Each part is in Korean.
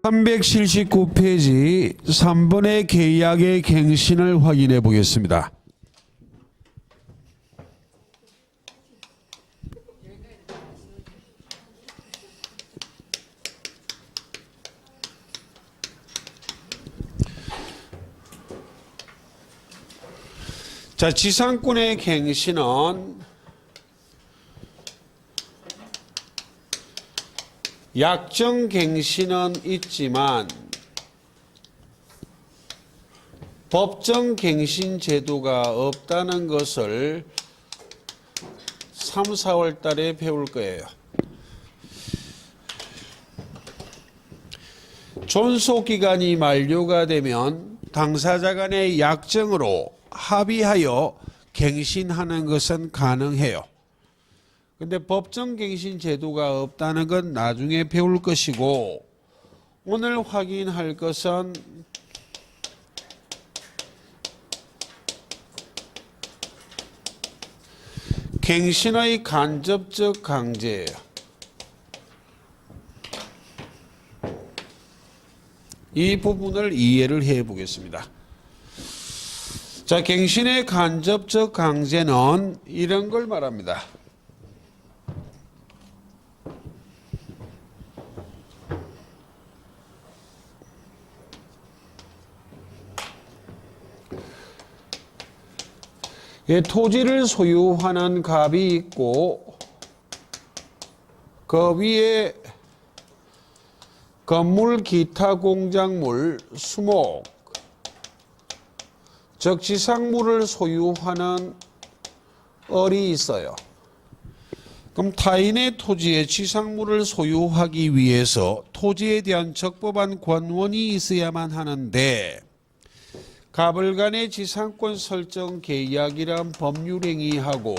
379페이지 3번의 계약의 갱신을 확인해 보겠습니다. 자, 지상권의 갱신은 약정 갱신은 있지만 법정 갱신 제도가 없다는 것을 3, 4월 달에 배울 거예요. 존속기간이 만료가 되면 당사자 간의 약정으로 합의하여 갱신하는 것은 가능해요. 근데 법정 갱신 제도가 없다는 건 나중에 배울 것이고, 오늘 확인할 것은 갱신의 간접적 강제예요. 이 부분을 이해를 해 보겠습니다. 자, 갱신의 간접적 강제는 이런 걸 말합니다. 토지를 소유하는 갑이 있고 그 위에 건물, 기타 공작물, 수목, 즉 지상물을 소유하는 을이 있어요. 그럼 타인의 토지에 지상물을 소유하기 위해서 토지에 대한 적법한 권원이 있어야만 하는데, 갑을 간의 지상권 설정 계약이란 법률행위하고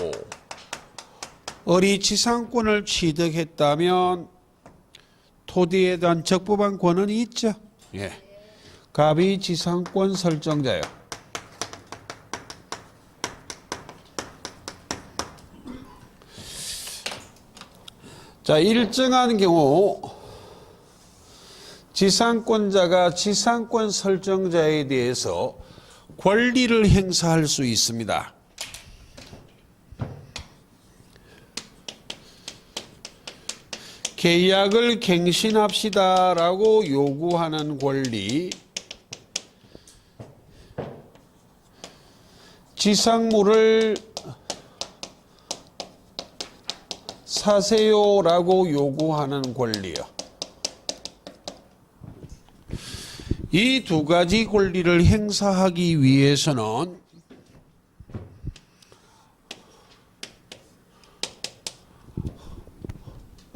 을이 지상권을 취득했다면 토지에 대한 적법한 권한이 있죠. 예. 갑이 지상권 설정자예요. 자, 일정한 경우 지상권자가 지상권 설정자에 대해서 권리를 행사할 수 있습니다. 계약을 갱신합시다라고 요구하는 권리, 지상물을 사세요라고 요구하는 권리요. 이 두 가지 권리를 행사하기 위해서는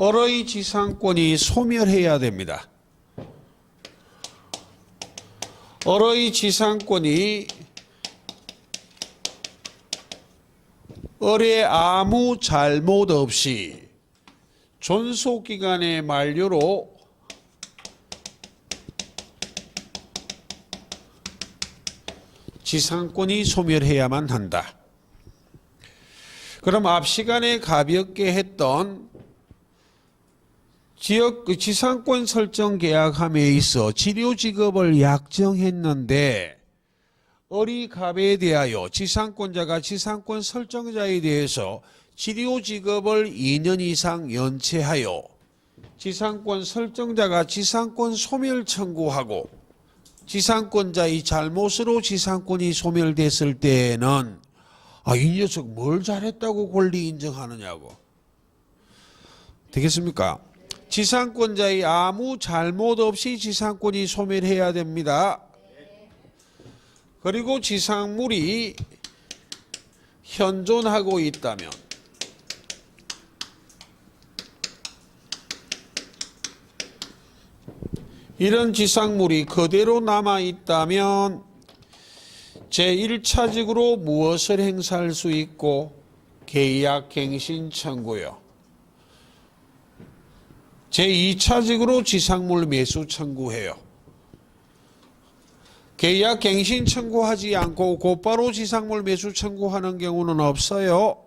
을의 지상권이 소멸해야 됩니다. 을의 지상권이 을의 아무 잘못 없이 존속기간의 만료로 지상권이 소멸해야만 한다. 그럼 앞 시간에 가볍게 했던 지역 지상권 설정 계약함에 있어 치료직업을 약정했는데 을이 갑에 대하여 지상권자가 지상권 설정자에 대해서 치료직업을 2년 이상 연체하여 지상권 설정자가 지상권 소멸 청구하고 지상권자의 잘못으로 지상권이 소멸됐을 때에는 이 녀석 뭘 잘했다고 권리 인정하느냐고. 되겠습니까? 지상권자의 아무 잘못 없이 지상권이 소멸해야 됩니다. 그리고 지상물이 현존하고 있다면 이런 지상물이 그대로 남아있다면 제1차직으로 무엇을 행사할 수 있고 계약 갱신 청구요. 제2차직으로 지상물 매수 청구해요. 계약 갱신 청구하지 않고 곧바로 지상물 매수 청구하는 경우는 없어요.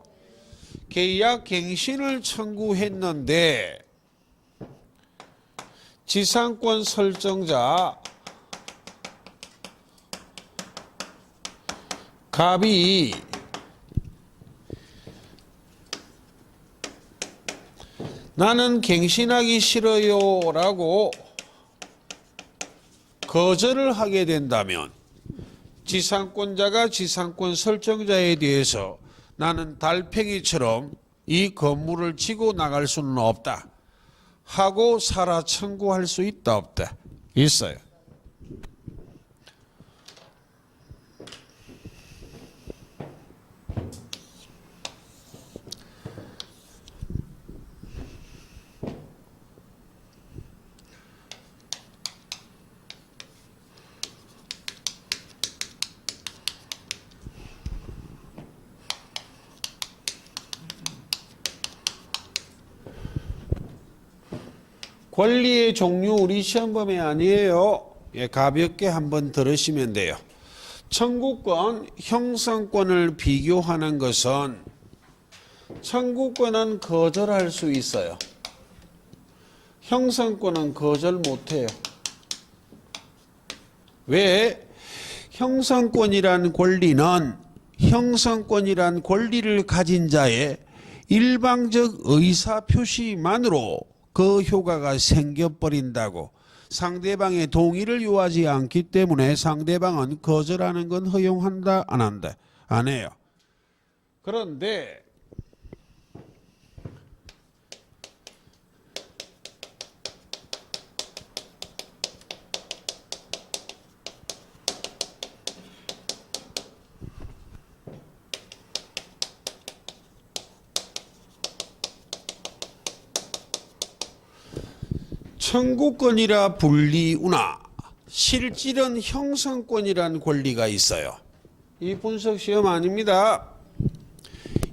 계약 갱신을 청구했는데 지상권 설정자 갑이 나는 갱신하기 싫어요 라고 거절을 하게 된다면 지상권자가 지상권 설정자에 대해서 나는 달팽이처럼 이 건물을 지고 나갈 수는 없다 하고 살아 청구할 수 있다 없다? 있어요. 권리의 종류 우리 시험범위 아니에요. 예, 가볍게 한번 들으시면 돼요. 청구권, 형성권을 비교하는 것은 청구권은 거절할 수 있어요. 형성권은 거절 못해요. 왜? 형성권이란 권리를 가진 자의 일방적 의사표시만으로 그 효과가 생겨버린다고. 상대방의 동의를 요하지 않기 때문에 상대방은 거절하는 건 허용한다 안 한다? 안 해요. 그런데 청구권이라 불리우나 실질은 형성권이란 권리가 있어요. 이 분석 시험 아닙니다.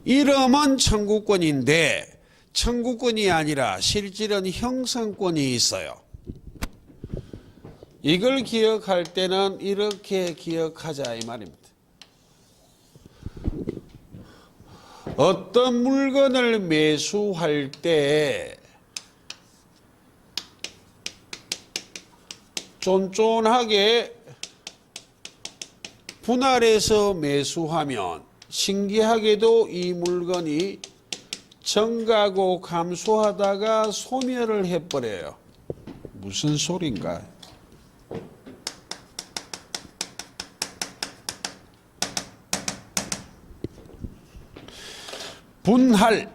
이름은 청구권인데 청구권이 아니라 실질은 형성권이 있어요. 이걸 기억할 때는 이렇게 기억하자 이 말입니다. 어떤 물건을 매수할 때 쫀쫀하게 분할해서 매수하면 신기하게도 이 물건이 증가하고 감소하다가 소멸을 해버려요. 무슨 소린가? 분할,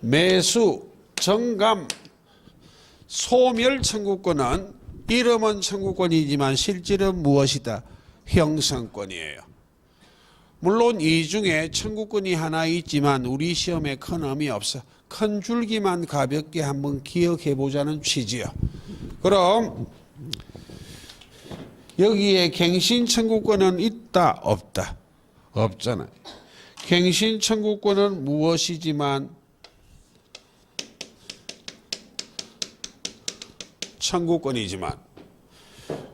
매수, 정감, 소멸 청구권은 이름은 청구권이지만 실질은 무엇이다? 형성권이에요. 물론 이 중에 청구권이 하나 있지만 우리 시험에 큰 의미 없어. 큰 줄기만 가볍게 한번 기억해 보자는 취지요. 그럼 여기에 갱신 청구권은 있다 없다? 없잖아요. 갱신 청구권은 무엇이지만 청구권이지만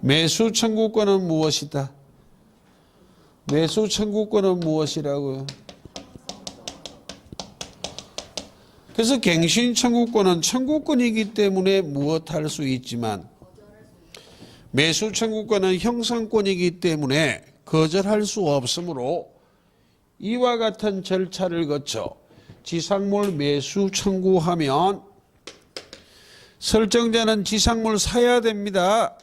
매수 청구권은 무엇이다? 매수 청구권은 무엇이라고요? 그래서 갱신 청구권은 청구권이기 때문에 무엇할 수 있지만 매수 청구권은 형성권이기 때문에 거절할 수 없으므로 이와 같은 절차를 거쳐 지상물 매수 청구하면 설정자는 지상물 사야 됩니다.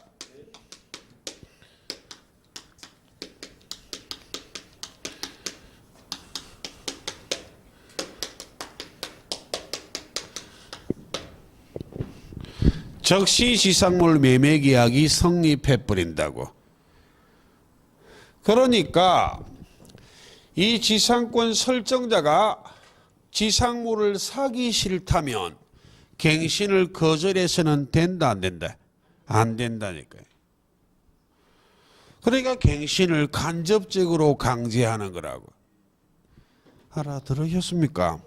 즉시 지상물 매매 계약이 성립해 버린다고. 그러니까 이 지상권 설정자가 지상물을 사기 싫다면 갱신을 거절해서는 된다 안 된다? 안 된다니까요. 그러니까 갱신을 간접적으로 강제하는 거라고. 알아들으셨습니까?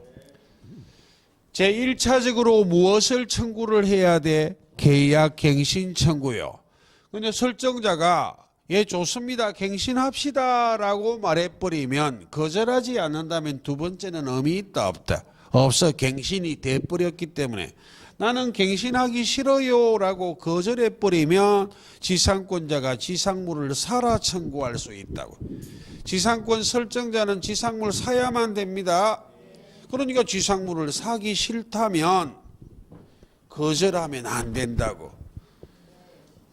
제1차적으로 무엇을 청구를 해야 돼? 계약 갱신 청구요. 근데 설정자가 예 좋습니다 갱신합시다 라고 말해버리면 거절하지 않는다면 두 번째는 의미 있다 없다? 없어. 갱신이 돼버렸기 때문에 나는 갱신하기 싫어요 라고 거절해버리면 지상권자가 지상물을 사라 청구할 수 있다고. 지상권 설정자는 지상물 사야만 됩니다. 그러니까 지상물을 사기 싫다면 거절하면 안 된다고.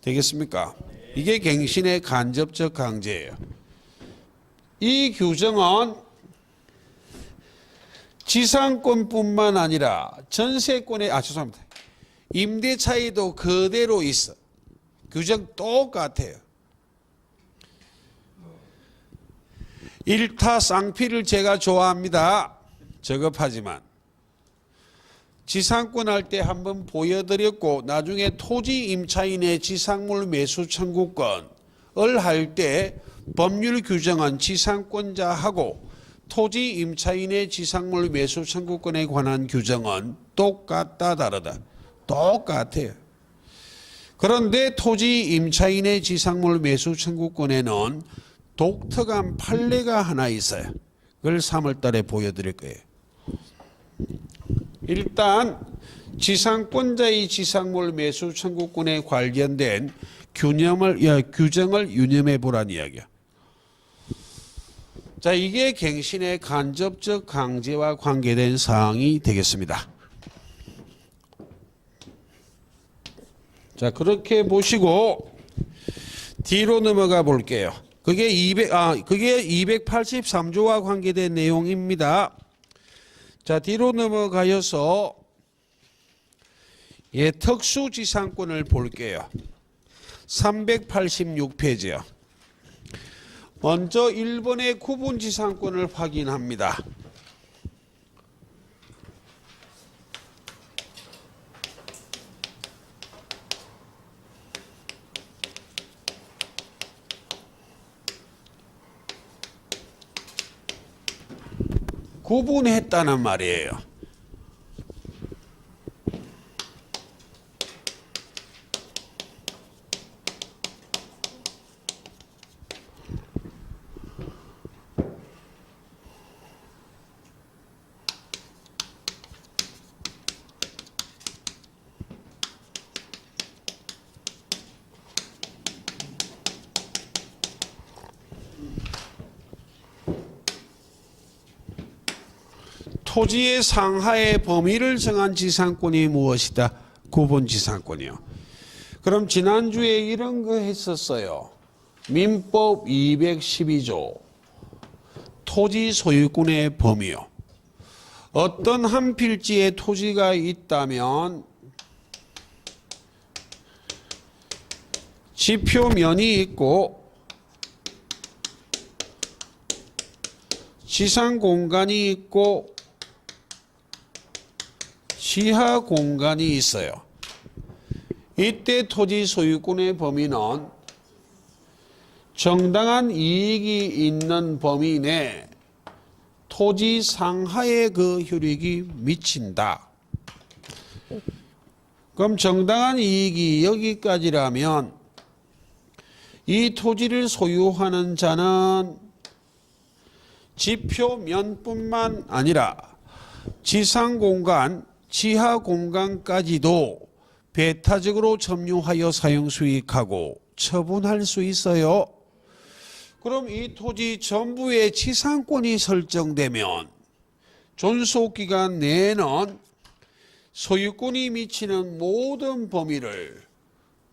되겠습니까? 이게 갱신의 간접적 강제예요. 이 규정은 지상권뿐만 아니라 전세권의 죄송합니다. 임대차에도 그대로 있어. 규정 똑같아요. 일타 쌍피를 제가 좋아합니다. 저급하지만 지상권 할 때 한번 보여드렸고 나중에 토지 임차인의 지상물 매수 청구권을 할 때 법률 규정은 지상권자하고 토지 임차인의 지상물 매수 청구권에 관한 규정은 똑같다 다르다. 똑같아요. 그런데 토지 임차인의 지상물 매수 청구권에는 독특한 판례가 하나 있어요. 그걸 3월 달에 보여드릴 거예요. 일단 지상권자의 지상물 매수 청구권에 관련된 규정을 유념해 보란 이야기야. 자, 이게 갱신의 간접적 강제와 관계된 사항이 되겠습니다. 자, 그렇게 보시고 뒤로 넘어가 볼게요. 그게 283조와 관계된 내용입니다. 자, 뒤로 넘어가서 특수지상권을 볼게요. 386페이지요. 먼저 1번의 구분지상권을 확인합니다. 구분했다는 말이에요. 토지의 상하의 범위를 정한 지상권이 무엇이다? 구분지상권이요. 그럼 지난주에 이런 거 했었어요. 민법 212조 토지 소유권의 범위요. 어떤 한 필지에 토지가 있다면 지표면이 있고 지상 공간이 있고 지하 공간이 있어요. 이때 토지 소유권의 범위는 정당한 이익이 있는 범위 내 토지 상하의 그 효력이 미친다. 그럼 정당한 이익이 여기까지라면 이 토지를 소유하는 자는 지표면뿐만 아니라 지상 공간, 지하 공간까지도 배타적으로 점유하여 사용 수익하고 처분할 수 있어요. 그럼 이 토지 전부의 지상권이 설정되면 존속기간 내에는 소유권이 미치는 모든 범위를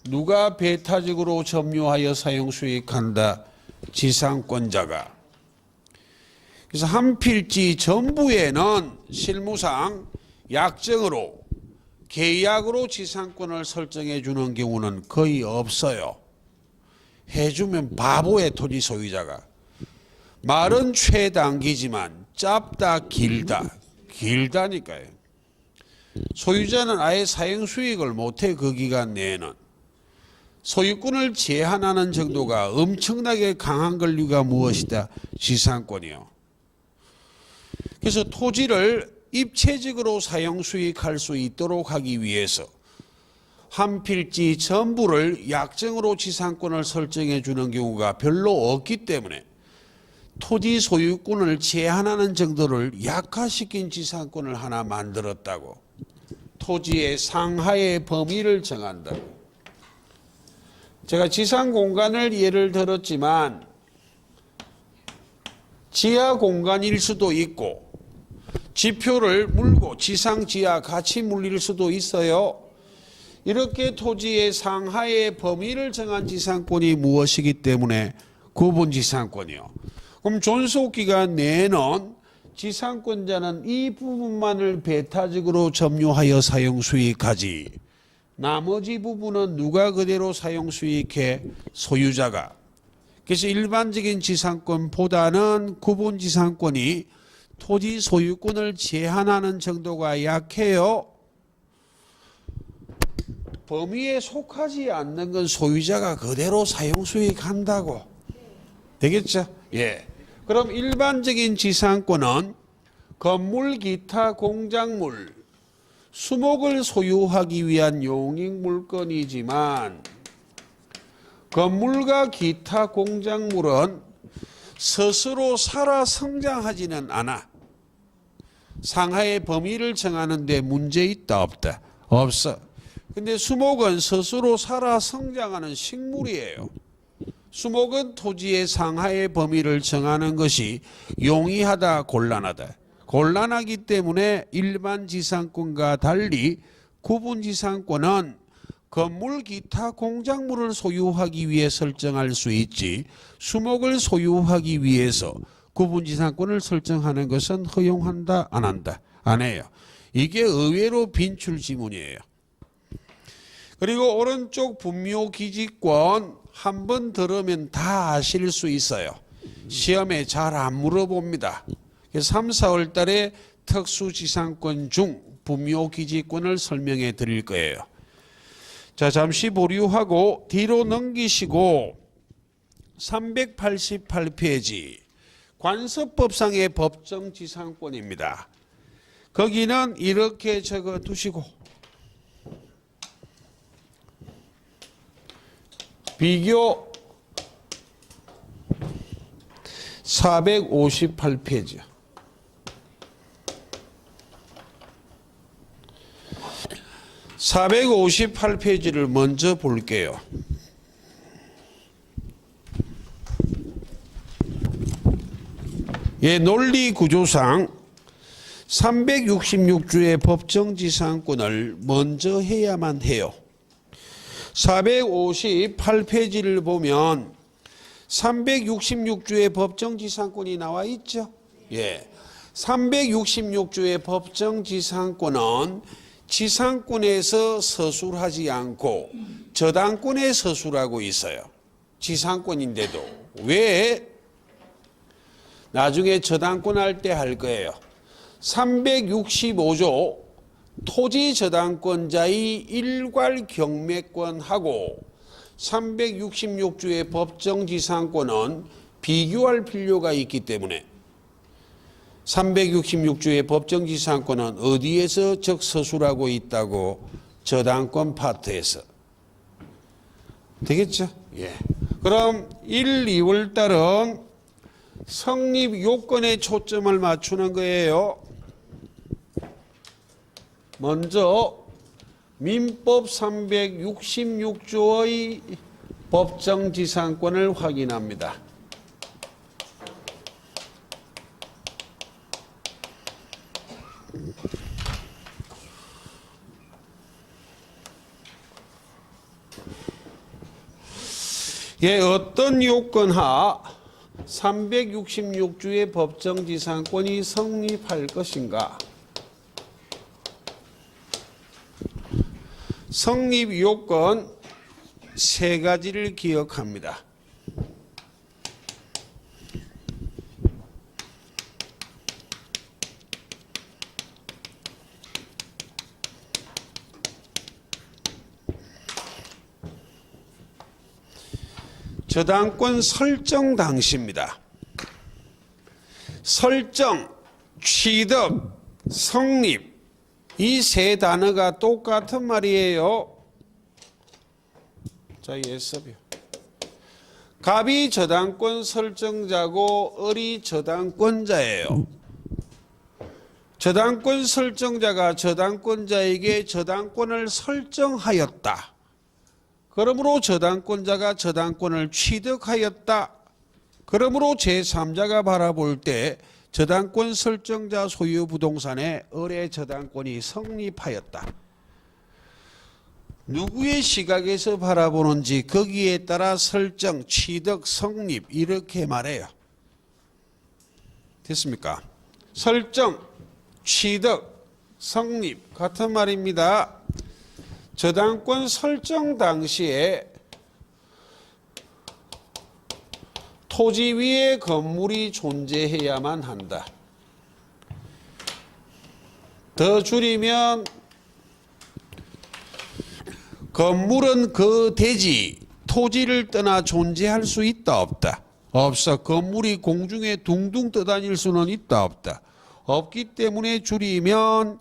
누가 배타적으로 점유하여 사용 수익한다? 지상권자가. 그래서 한 필지 전부에는 실무상 약정으로 계약으로 지상권을 설정해 주는 경우는 거의 없어요. 해주면 바보의 토지 소유자가. 말은 최단기지만 짧다 길다니까요. 소유자는 아예 사용 수익을 못해. 그 기간 내에는 소유권을 제한하는 정도가 엄청나게 강한 권리가 무엇이다? 지상권이요. 그래서 토지를 입체적으로 사용 수익할 수 있도록 하기 위해서 한 필지 전부를 약정으로 지상권을 설정해 주는 경우가 별로 없기 때문에 토지 소유권을 제한하는 정도를 약화시킨 지상권을 하나 만들었다고. 토지의 상하의 범위를 정한다. 제가 지상 공간을 예를 들었지만 지하 공간일 수도 있고 지표를 물고 지상 지하 같이 물릴 수도 있어요. 이렇게 토지의 상하의 범위를 정한 지상권이 무엇이기 때문에 구분지상권이요. 그럼 존속기간 내에는 지상권자는 이 부분만을 배타적으로 점유하여 사용수익하지 나머지 부분은 누가 그대로 사용수익해? 소유자가. 그래서 일반적인 지상권보다는 구분지상권이 토지 소유권을 제한하는 정도가 약해요. 범위에 속하지 않는 건 소유자가 그대로 사용수익한다고. 되겠죠? 예. 그럼 일반적인 지상권은 건물, 기타, 공작물, 수목을 소유하기 위한 용익물건이지만 건물과 기타 공작물은 스스로 살아 성장하지는 않아. 상하의 범위를 정하는 데 문제 있다 없다? 없어. 근데 수목은 스스로 살아 성장하는 식물이에요. 수목은 토지의 상하의 범위를 정하는 것이 용이하다 곤란하다. 곤란하기 때문에 일반 지상권과 달리 구분 지상권은 건물, 기타, 공작물을 소유하기 위해 설정할 수 있지 수목을 소유하기 위해서 구분 지상권을 설정하는 것은 허용한다 안 한다? 안 해요. 이게 의외로 빈출 지문이에요. 그리고 오른쪽 분묘기지권 한번 들으면 다 아실 수 있어요. 시험에 잘 안 물어봅니다. 3, 4월 달에 특수지상권 중 분묘기지권을 설명해 드릴 거예요. 자, 잠시 보류하고 뒤로 넘기시고 388페이지 관습법상의 법정지상권입니다. 거기는 이렇게 적어 두시고 비교 458페이지. 458페이지를 먼저 볼게요. 예, 논리 구조상 366조의 법정지상권을 먼저 해야만 해요. 458페이지를 보면 366조의 법정지상권이 나와 있죠. 예, 366조의 법정지상권은 지상권에서 서술하지 않고 저당권에 서술하고 있어요. 지상권인데도. 왜? 나중에 저당권 할 때 할 거예요. 365조 토지 저당권자의 일괄 경매권하고 366조의 법정지상권은 비교할 필요가 있기 때문에 366조의 법정지상권은 어디에서 적서술하고 있다고? 저당권 파트에서. 되겠죠? 예. 그럼 1, 2월 달은 성립 요건에 초점을 맞추는 거예요. 먼저 민법 366조의 법정지상권을 확인합니다. 예, 어떤 요건하 366조의 법정지상권이 성립할 것인가? 성립 요건 세 가지를 기억합니다. 저당권 설정 당시입니다. 설정, 취득, 성립 이 세 단어가 똑같은 말이에요. 자, 예습이요. 갑이 저당권 설정자고 을이 저당권자예요. 저당권 설정자가 저당권자에게 저당권을 설정하였다. 그러므로 저당권자가 저당권을 취득하였다. 그러므로 제3자가 바라볼 때 저당권 설정자 소유 부동산의 을의 저당권이 성립하였다. 누구의 시각에서 바라보는지 거기에 따라 설정, 취득, 성립 이렇게 말해요. 됐습니까? 설정, 취득, 성립 같은 말입니다. 저당권 설정 당시에 토지 위에 건물이 존재해야만 한다. 더 줄이면 건물은 그 대지, 토지를 떠나 존재할 수 있다 없다? 없어. 건물이 공중에 둥둥 떠다닐 수는 있다 없다? 없기 때문에 줄이면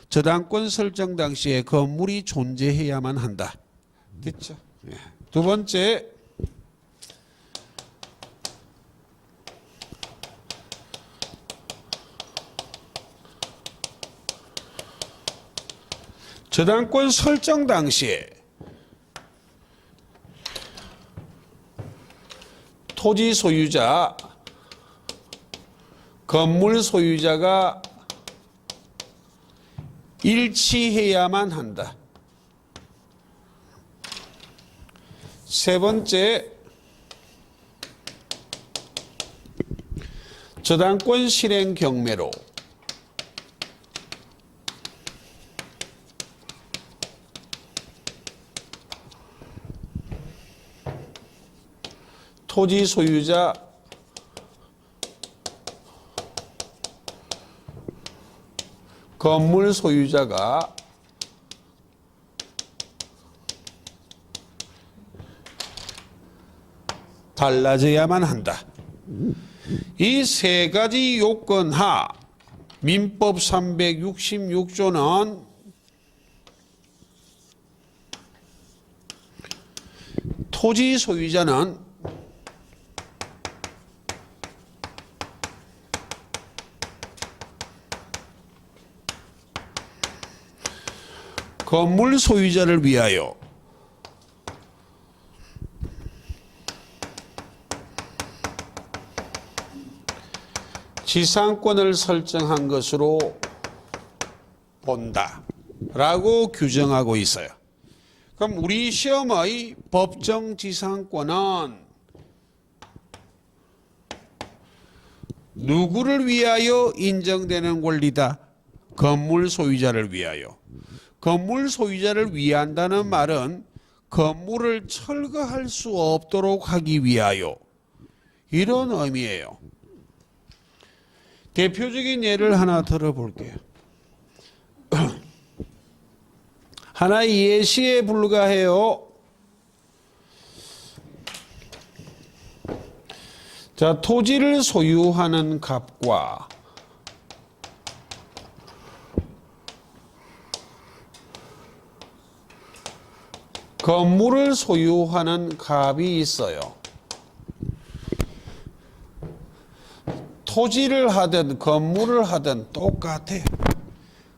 저당권 설정 당시에 건물이 존재해야만 한다. 됐죠? 두 번째, 저당권 설정 당시에 토지 소유자, 건물 소유자가 일치해야만 한다. 세 번째, 저당권 실행 경매로 토지 소유자, 건물 소유자가 달라져야만 한다. 이 세 가지 요건 하 민법 366조는 토지 소유자는 건물 소유자를 위하여 지상권을 설정한 것으로 본다 라고 규정하고 있어요. 그럼 우리 시험의 법정 지상권은 누구를 위하여 인정되는 권리다? 건물 소유자를 위하여. 건물 소유자를 위한다는 말은 건물을 철거할 수 없도록 하기 위하여 이런 의미예요. 대표적인 예를 하나 들어볼게요. 하나의 예시에 불과해요. 자, 토지를 소유하는 갑과 건물을 소유하는 갑이 있어요. 토지를 하든 건물을 하든 똑같아요.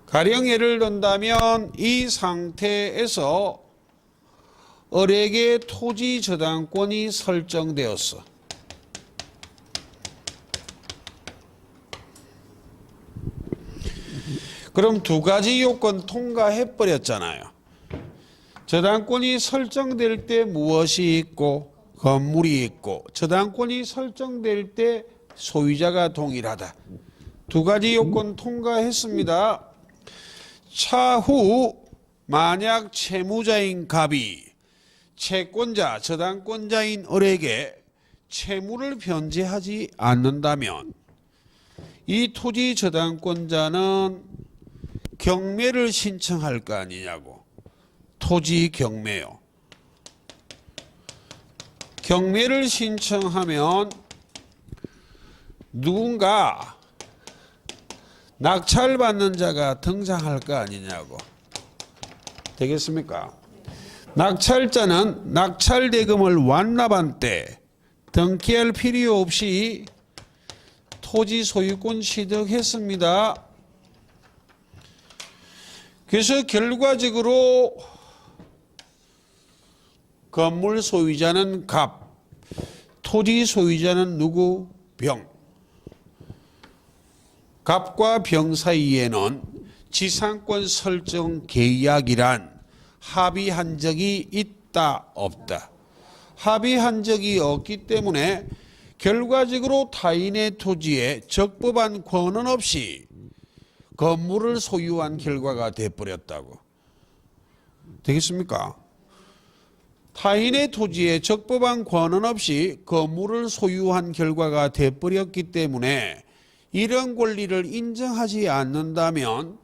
가령 예를 든다면 이 상태에서 을에게 토지 저당권이 설정되었어. 그럼 두 가지 요건 통과해 버렸잖아요. 저당권이 설정될 때 무엇이 있고 건물이 있고 저당권이 설정될 때 소유자가 동일하다. 두 가지 요건 통과했습니다. 차후 만약 채무자인 갑이 채권자 저당권자인 을에게 채무를 변제하지 않는다면 이 토지 저당권자는 경매를 신청할 거 아니냐고. 토지 경매요. 경매를 신청하면 누군가 낙찰받는 자가 등장할 거 아니냐고. 되겠습니까? 낙찰자는 낙찰 대금을 완납한 때 등기할 필요 없이 토지 소유권 취득했습니다. 그래서 결과적으로 건물 소유자는 갑, 토지 소유자는 누구? 병. 갑과 병 사이에는 지상권 설정 계약이란 합의한 적이 있다 없다. 합의한 적이 없기 때문에 결과적으로 타인의 토지에 적법한 권한 없이 건물을 소유한 결과가 돼버렸다고. 되겠습니까? 타인의 토지에 적법한 권한 없이 건물을 소유한 결과가 돼버렸기 때문에 이런 권리를 인정하지 않는다면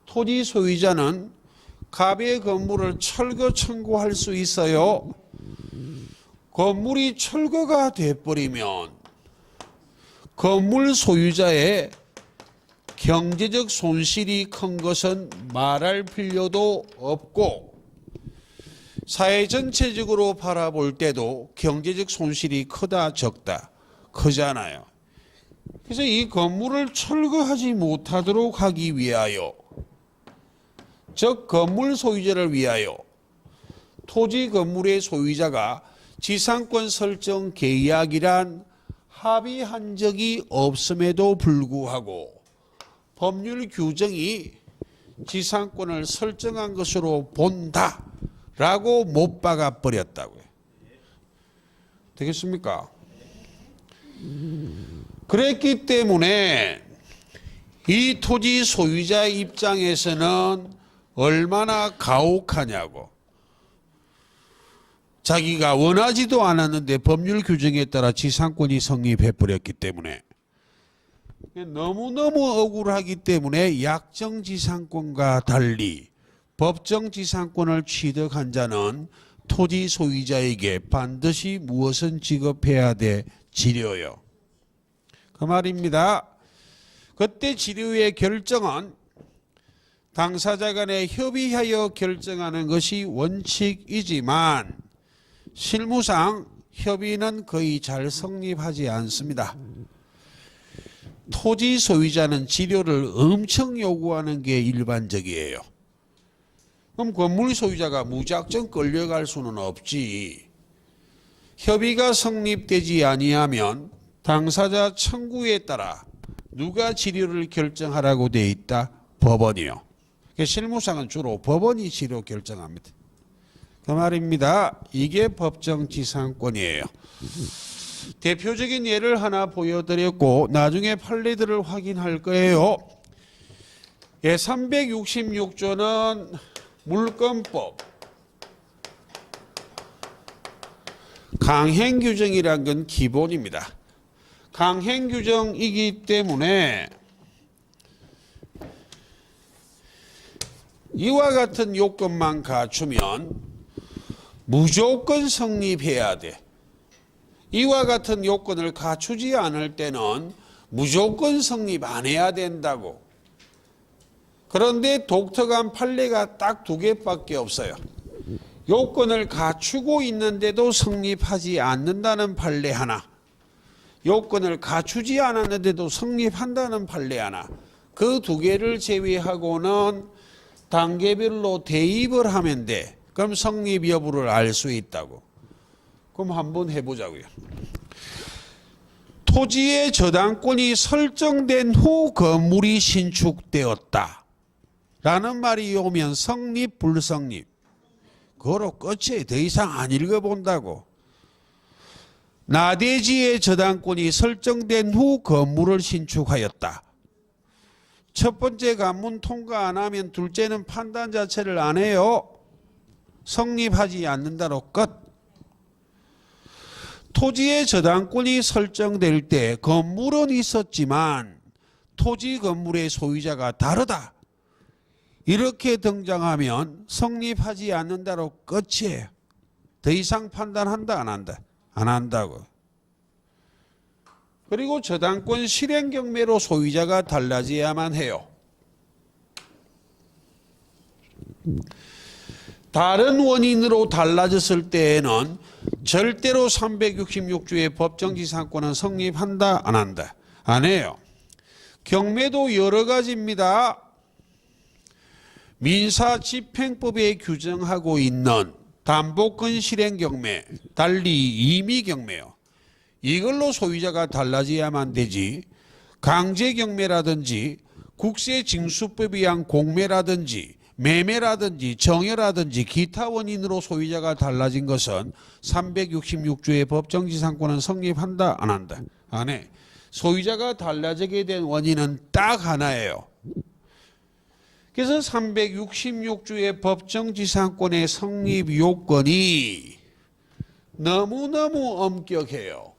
토지 소유자는 갑의 건물을 철거 청구할 수 있어요. 건물이 철거가 돼버리면 건물 소유자의 경제적 손실이 큰 것은 말할 필요도 없고 사회 전체적으로 바라볼 때도 경제적 손실이 크다 적다 크잖아요. 그래서 이 건물을 철거하지 못하도록 하기 위하여, 즉 건물 소유자를 위하여 토지 건물의 소유자가 지상권 설정 계약이란 합의한 적이 없음에도 불구하고 법률 규정이 지상권을 설정한 것으로 본다라고 못 박아 버렸다고요. 되겠습니까? 그랬기 때문에 이 토지 소유자 입장에서는 얼마나 가혹하냐고. 자기가 원하지도 않았는데 법률 규정에 따라 지상권이 성립해버렸기 때문에 너무너무 억울하기 때문에 약정지상권과 달리 법정지상권을 취득한 자는 토지 소유자에게 반드시 무엇은 지급해야 돼? 지료요. 그 말입니다. 그때 지료의 결정은 당사자 간에 협의하여 결정하는 것이 원칙이지만 실무상 협의는 거의 잘 성립하지 않습니다. 토지 소유자는 지료를 엄청 요구하는 게 일반적이에요. 그럼 건물 소유자가 무작정 끌려갈 수는 없지. 협의가 성립되지 아니하면 당사자 청구에 따라 누가 지료를 결정하라고 돼 있다? 법원이요. 실무상은 주로 법원이 지료 결정합니다. 그 말입니다. 이게 법정지상권이에요. 대표적인 예를 하나 보여드렸고 나중에 판례들을 확인할 거예요. 366조는 물권법 강행규정이란 건 기본입니다. 강행규정이기 때문에 이와 같은 요건만 갖추면 무조건 성립해야 돼. 이와 같은 요건을 갖추지 않을 때는 무조건 성립 안 해야 된다고. 그런데 독특한 판례가 딱 2개밖에 없어요. 요건을 갖추고 있는데도 성립하지 않는다는 판례 하나, 요건을 갖추지 않았는데도 성립한다는 판례 하나, 그 2개를 제외하고는 단계별로 대입을 하면 돼. 그럼 성립 여부를 알 수 있다고. 그럼 한번 해보자고요. 토지의 저당권이 설정된 후 건물이 신축되었다 라는 말이 오면 성립 불성립 그거로 끝이에요. 더 이상 안 읽어본다고. 나대지의 저당권이 설정된 후 건물을 신축하였다. 첫 번째 관문 통과 안 하면 둘째는 판단 자체를 안 해요. 성립하지 않는다로 끝. 토지의 저당권이 설정될 때 건물은 있었지만 토지 건물의 소유자가 다르다. 이렇게 등장하면 성립하지 않는다로 끝이에요. 더 이상 판단한다 안 한다? 안 한다고. 그리고 저당권 실행 경매로 소유자가 달라져야만 해요. 다른 원인으로 달라졌을 때에는 절대로 366조의 법정지상권은 성립한다 안 한다? 안 해요. 경매도 여러 가지입니다. 민사집행법에 규정하고 있는 담보권 실행 경매, 달리 임의 경매요. 이걸로 소유자가 달라져야만 되지, 강제 경매라든지 국세징수법에 의한 공매라든지 매매라든지 정여라든지 기타 원인으로 소유자가 달라진 것은 366조의 법정지상권은 성립한다, 안 한다? 안 해. 소유자가 달라지게 된 원인은 딱 하나예요. 그래서 366조의 법정지상권의 성립 요건이 너무너무 엄격해요.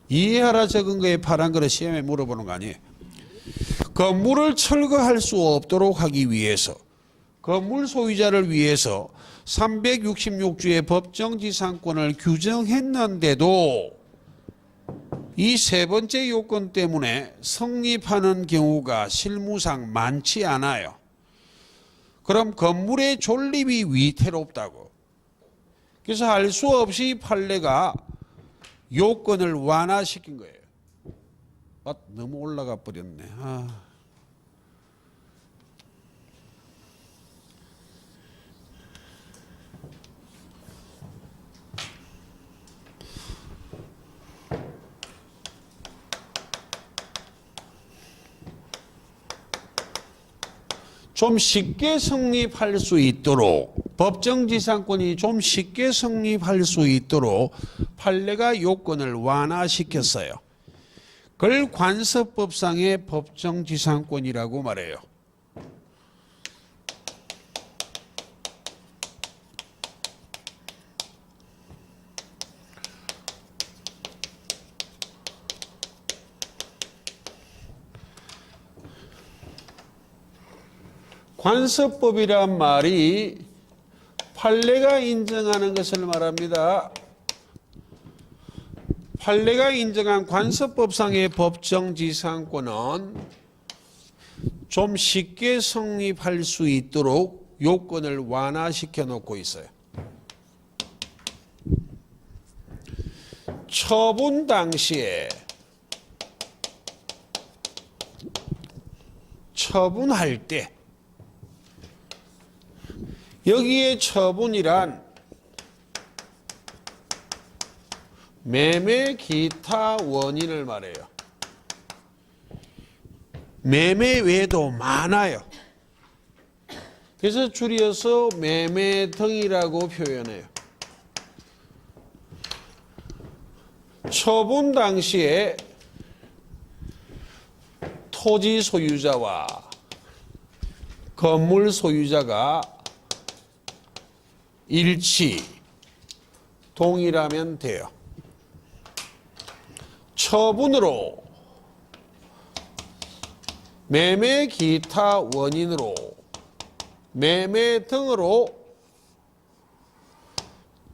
이해하라 적은 거에 파란 거를 시험에 물어보는 거 아니에요. 건물을 철거할 수 없도록 하기 위해서, 건물 소유자를 위해서 366조의 법정지상권을 규정했는데도 이 세 번째 요건 때문에 성립하는 경우가 실무상 많지 않아요. 그럼 건물의 존립이 위태롭다고. 그래서 할 수 없이 판례가 요건을 완화시킨 거예요. 너무 올라가 버렸네. 좀 쉽게 성립할 수 있도록, 법정지상권이 좀 쉽게 성립할 수 있도록 판례가 요건을 완화시켰어요. 그걸 관습법상의 법정지상권이라고 말해요. 관습법이란 말이 판례가 인정하는 것을 말합니다. 판례가 인정한 관습법상의 법정지상권은 좀 쉽게 성립할 수 있도록 요건을 완화시켜 놓고 있어요. 처분 당시에 처분할 때, 여기에 처분이란 매매 기타 원인을 말해요. 매매 외에도 많아요. 그래서 줄여서 매매 등이라고 표현해요. 처분 당시에 토지 소유자와 건물 소유자가 일치, 동일하면 돼요. 처분으로, 매매 기타 원인으로, 매매 등으로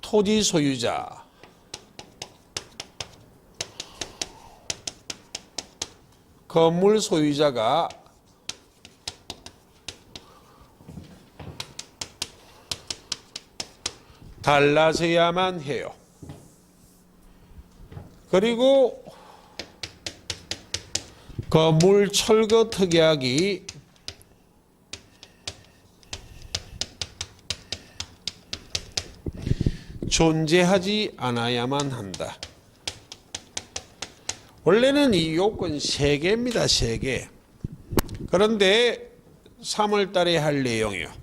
토지 소유자, 건물 소유자가 달라져야만 해요. 그리고 건물 철거 특약이 존재하지 않아야만 한다. 원래는 이 요건 3개입니다. 3개. 그런데 3월 달에 할 내용이요.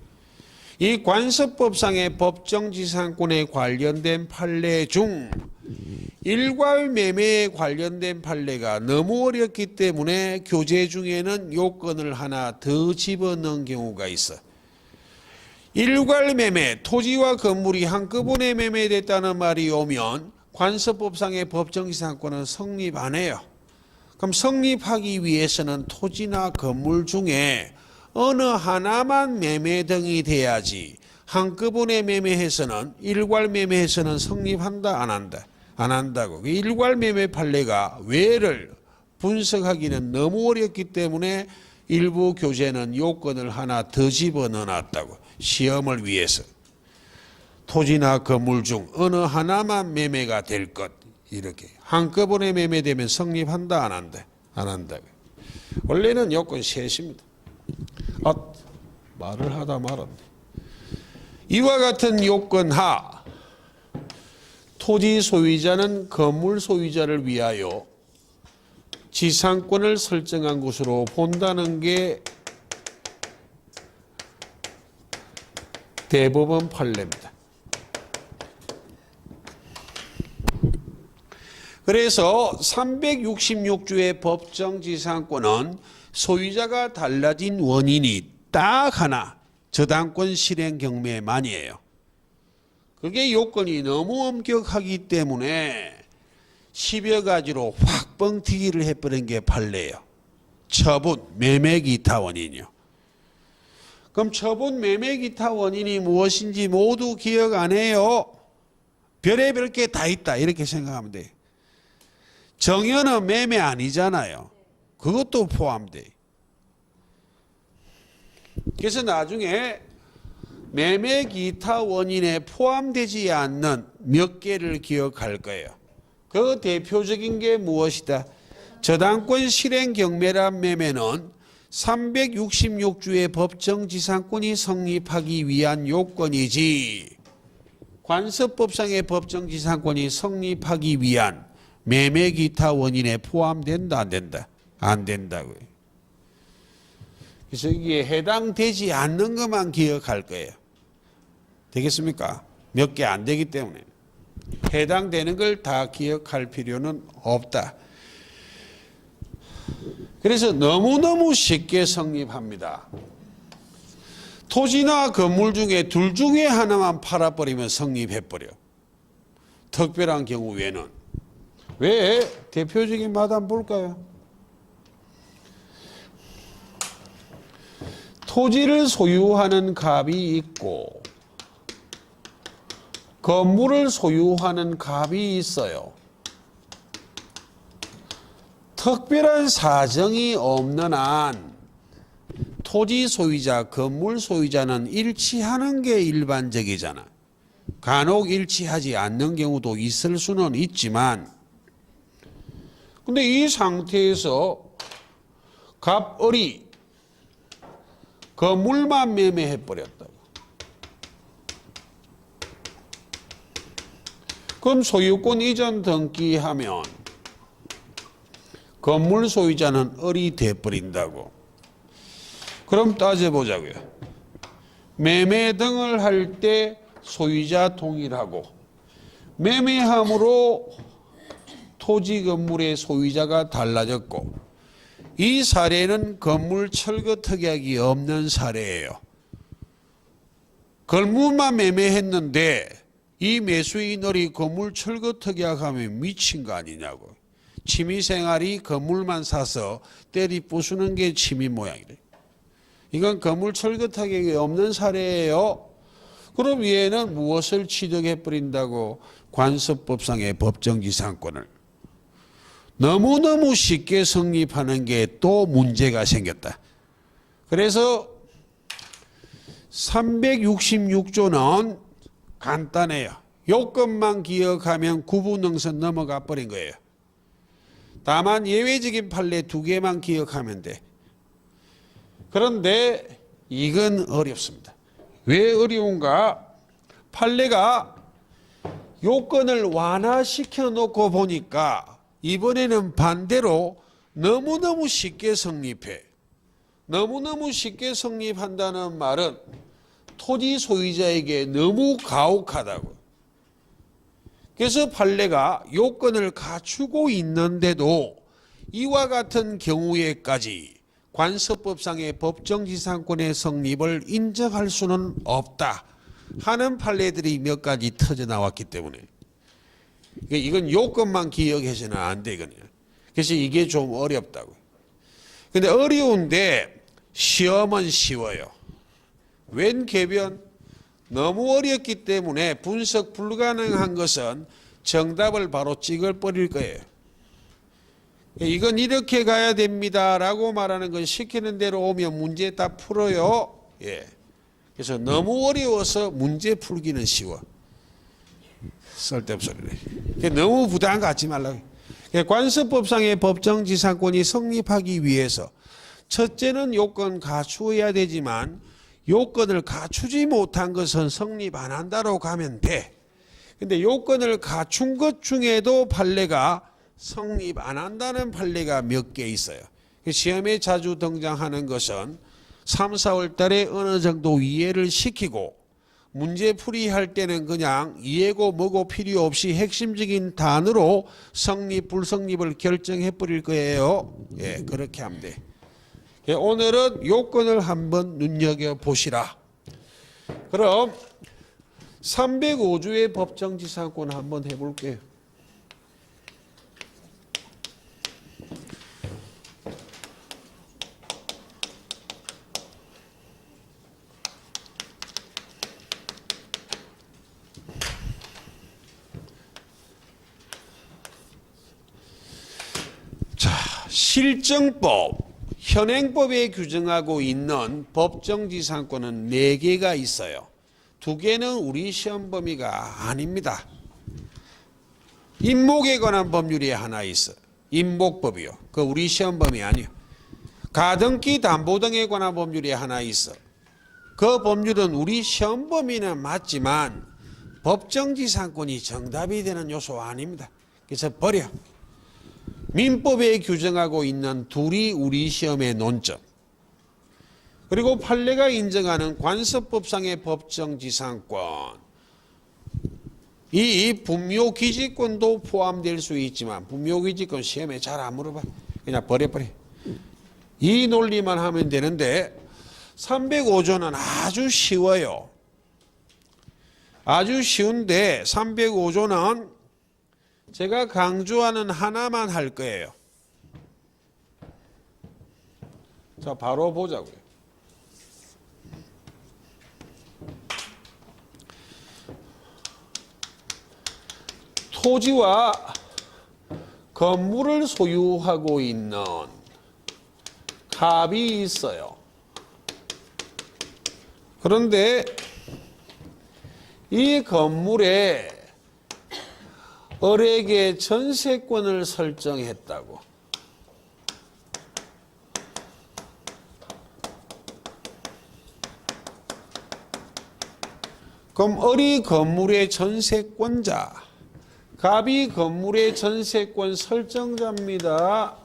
이 관습법상의 법정지상권에 관련된 판례 중 일괄매매에 관련된 판례가 너무 어렵기 때문에 교재 중에는 요건을 하나 더 집어넣은 경우가 있어. 일괄매매, 토지와 건물이 한꺼번에 매매됐다는 말이 오면 관습법상의 법정지상권은 성립 안 해요. 그럼 성립하기 위해서는 토지나 건물 중에 어느 하나만 매매 등이 돼야지, 한꺼번에 매매해서는, 일괄 매매해서는 성립한다, 안 한다? 안 한다고. 일괄 매매 판례가 왜를 분석하기는 너무 어렵기 때문에 일부 교재는 요건을 하나 더 집어넣어놨다고. 시험을 위해서. 토지나 건물 중 어느 하나만 매매가 될 것, 이렇게 한꺼번에 매매되면 성립한다, 안 한다? 안 한다고. 원래는 요건 셋입니다. 아, 말을 하다 말았네. 이와 같은 요건 하 토지 소유자는 건물 소유자를 위하여 지상권을 설정한 것으로 본다는 게 대법원 판례입니다. 그래서 366조의 법정 지상권은 소유자가 달라진 원인이 딱 하나, 저당권 실행 경매만이에요. 그게 요건이 너무 엄격하기 때문에 10여 가지로 확 뻥튀기를 해버린 게 판례예요. 처분, 매매 기타 원인이요. 그럼 처분, 매매 기타 원인이 무엇인지 모두 기억 안 해요. 별의별 게 다 있다 이렇게 생각하면 돼요. 정연은 매매 아니잖아요. 그것도 포함돼. 그래서 나중에 매매 기타 원인에 포함되지 않는 몇 개를 기억할 거예요. 그 대표적인 게 무엇이다? 저당권 실행 경매란 매매는 366조의 법정지상권이 성립하기 위한 요건이지 관습법상의 법정지상권이 성립하기 위한 매매 기타 원인에 포함된다 안 된다? 안 된다고요. 그래서 이게 해당되지 않는 것만 기억할 거예요. 되겠습니까? 몇 개 안 되기 때문에 해당되는 걸 다 기억할 필요는 없다. 그래서 너무너무 쉽게 성립합니다. 토지나 건물 중에 둘 중에 하나만 팔아버리면 성립해버려. 특별한 경우 외에는. 왜? 대표적인 맛 한번 볼까요? 토지를 소유하는 갑이 있고 건물을 소유하는 갑이 있어요. 특별한 사정이 없는 한 토지 소유자, 건물 소유자는 일치하는 게 일반적이잖아. 간혹 일치하지 않는 경우도 있을 수는 있지만 근데 이 상태에서 갑을이 건물만 매매해버렸다고. 그럼 소유권 이전 등기하면 건물 소유자는 을이 돼버린다고. 그럼 따져보자고요. 매매 등을 할 때 소유자 동일하고 매매함으로 토지 건물의 소유자가 달라졌고 이 사례는 건물 철거 특약이 없는 사례예요. 건물만 매매했는데 이 매수인들이 건물 철거 특약하면 미친 거 아니냐고. 취미생활이 건물만 사서 때리 부수는 게 취미 모양이래. 이건 건물 철거 특약이 없는 사례예요. 그럼 얘는 무엇을 취득해버린다고? 관습법상의 법정지상권을. 너무너무 쉽게 성립하는 게 또 문제가 생겼다. 그래서 366조는 간단해요. 요건만 기억하면 구분능선 넘어가 버린 거예요. 다만 예외적인 판례 2개만 기억하면 돼. 그런데 이건 어렵습니다. 왜 어려운가? 판례가 요건을 완화시켜 놓고 보니까 이번에는 반대로 너무너무 쉽게 성립해. 너무너무 쉽게 성립한다는 말은 토지 소유자에게 너무 가혹하다고. 그래서 판례가 요건을 갖추고 있는데도 이와 같은 경우에까지 관습법상의 법정지상권의 성립을 인정할 수는 없다 하는 판례들이 몇 가지 터져 나왔기 때문에 이건 요건만 기억해서는 안 되거든요. 그래서 이게 좀 어렵다고. 근데 어려운데 시험은 쉬워요. 웬 개변? 너무 어렵기 때문에 분석 불가능한 것은 정답을 바로 찍어버릴 거예요. 이건 이렇게 가야 됩니다 라고 말하는 건 시키는 대로 오면 문제 다 풀어요. 예. 그래서 너무 어려워서 문제 풀기는 쉬워. 쓸데없어 그래. 너무 부담 갖지 말라고. 관습법상의 법정지상권이 성립하기 위해서 첫째는 요건 갖추어야 되지만 요건을 갖추지 못한 것은 성립 안 한다로 가면 돼. 근데 요건을 갖춘 것 중에도 판례가 성립 안 한다는 판례가 몇 개 있어요. 시험에 자주 등장하는 것은 3, 4월 달에 어느 정도 이해를 시키고 문제 풀이할 때는 그냥 이해고 뭐고 필요 없이 핵심적인 단어로 성립, 불성립을 결정해 버릴 거예요. 예, 그렇게 하면 돼. 예, 오늘은 요건을 한번 눈여겨보시라. 그럼 305조의 법정지상권 한번 해볼게요. 자, 실정법, 현행법에 규정하고 있는 법정지상권은 4개가 있어요. 2개는 우리 시험 범위가 아닙니다. 임목에 관한 법률이 하나 있어. 임목법이요. 그 우리 시험 범위 아니요. 가등기 담보 등에 관한 법률이 하나 있어. 그 법률은 우리 시험 범위는 맞지만 법정지상권이 정답이 되는 요소 아닙니다. 그래서 버려. 민법에 규정하고 있는 둘이 우리 시험의 논점. 그리고 판례가 인정하는 관습법상의 법정지상권. 이 분묘기지권도 포함될 수 있지만 분묘기지권 시험에 잘 안 물어봐. 그냥 버려버려. 이 논리만 하면 되는데 305조는 아주 쉬워요. 아주 쉬운데 305조는 제가 강조하는 하나만 할 거예요. 자, 바로 보자고요. 토지와 건물을 소유하고 있는 갑이 있어요. 그런데 이 건물에 을에게 전세권을 설정했다고. 그럼 을이 건물의 전세권자, 갑이 건물의 전세권 설정자입니다.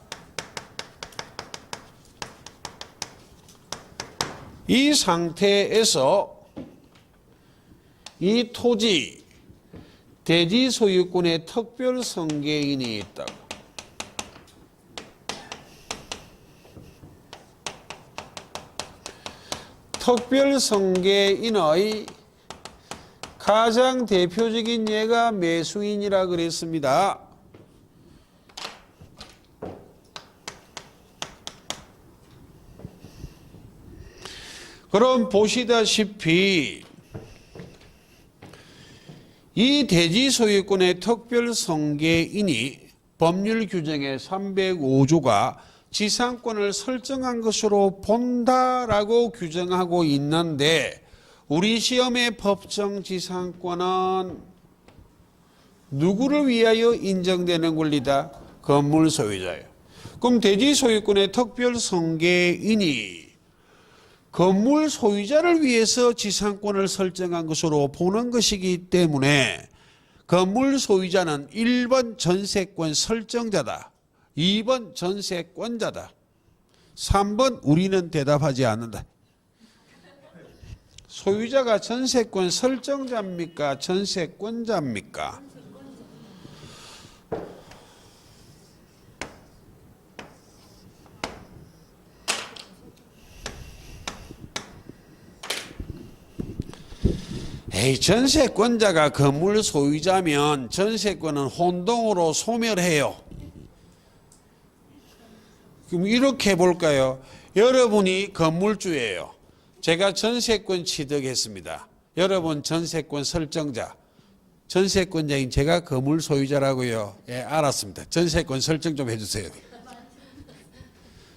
이 상태에서 이 토지, 대지 소유권의 특별 승계인이 있다고. 특별 승계인의 가장 대표적인 예가 매수인이라 그랬습니다. 그럼 보시다시피 이 대지 소유권의 특별 승계인이 법률 규정의 305조가 지상권을 설정한 것으로 본다라고 규정하고 있는데 우리 시험의 법정 지상권은 누구를 위하여 인정되는 권리다? 건물 소유자예요. 그럼 대지 소유권의 특별 승계인이 건물 소유자를 위해서 지상권을 설정한 것으로 보는 것이기 때문에 건물 소유자는 1번 전세권 설정자다. 2번 전세권자다. 3번 우리는 대답하지 않는다. 소유자가 전세권 설정자입니까? 전세권자입니까? 에이, 전세권자가 건물 소유자면 전세권은 혼동으로 소멸해요. 그럼 이렇게 볼까요? 여러분이 건물주예요. 제가 전세권 취득했습니다. 여러분 전세권 설정자. 전세권자인 제가 건물 소유자라고요. 예, 알았습니다. 전세권 설정 좀 해주세요.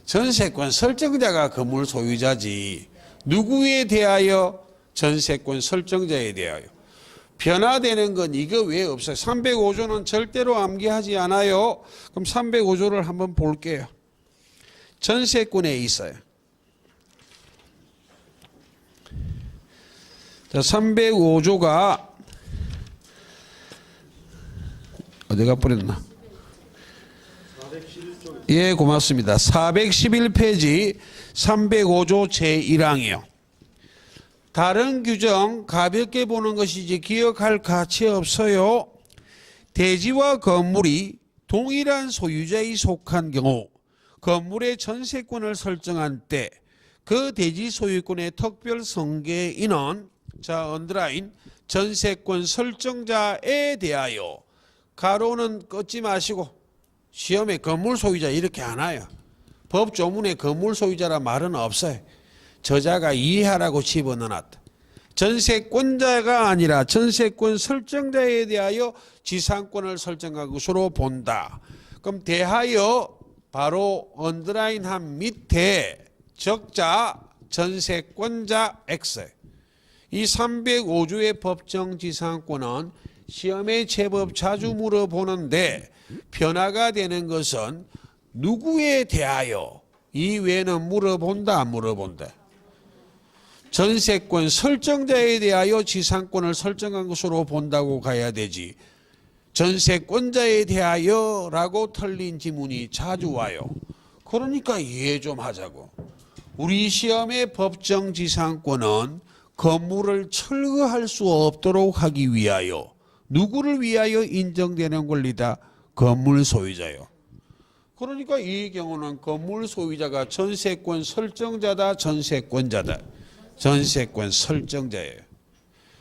전세권 설정자가 건물 소유자지. 누구에 대하여? 전세권 설정자에 대하여. 변화되는 건 이거 왜 없어요? 305조는 절대로 암기하지 않아요. 그럼 305조를 한번 볼게요. 전세권에 있어요. 자, 305조가 어디가 버렸나? 예, 고맙습니다. 411페이지 305조 제1항이요. 다른 규정 가볍게 보는 것이지 기억할 가치 없어요. 대지와 건물이 동일한 소유자에 속한 경우 건물의 전세권을 설정한 때 그 대지 소유권의 특별 성계인은 자 언더라인 전세권 설정자에 대하여 가로는 끊지 마시고 시험에 건물 소유자 이렇게 안 와요. 법 조문에 건물 소유자라 말은 없어요. 저자가 이해하라고 집어넣어놨다. 전세권자가 아니라 전세권 설정자에 대하여 지상권을 설정한 것으로 본다. 그럼 대하여 바로 언더라인한 밑에 적자 전세권자 X. 이 305조의 법정 지상권은 시험에 제법 자주 물어보는데 변화가 되는 것은 누구에 대하여 이 외에는 물어본다 안 물어본다. 전세권 설정자에 대하여 지상권을 설정한 것으로 본다고 가야 되지 전세권자에 대하여 라고 틀린 지문이 자주 와요. 그러니까 이해 좀 하자고. 우리 시험의 법정 지상권은 건물을 철거할 수 없도록 하기 위하여 누구를 위하여 인정되는 권리다? 건물 소유자요. 그러니까 이 경우는 건물 소유자가 전세권 설정자다 전세권자다. 전세권 설정자예요.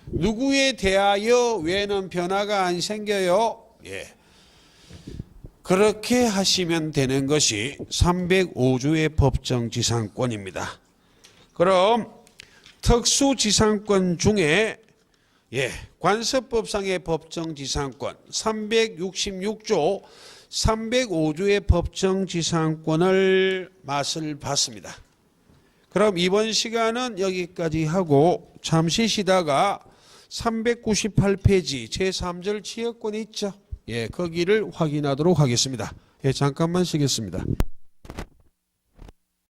누구에 대하여 외에는 변화가 안 생겨요. 예. 그렇게 하시면 되는 것이 305조의 법정지상권입니다. 그럼 특수지상권 중에 관습법상의 법정지상권 366조 305조의 법정지상권을 맛을 봤습니다. 그럼 이번 시간은 여기까지 하고 잠시 쉬다가 398페이지 제3절 취역권 있죠? 예, 거기를 확인하도록 하겠습니다. 예, 잠깐만 쉬겠습니다.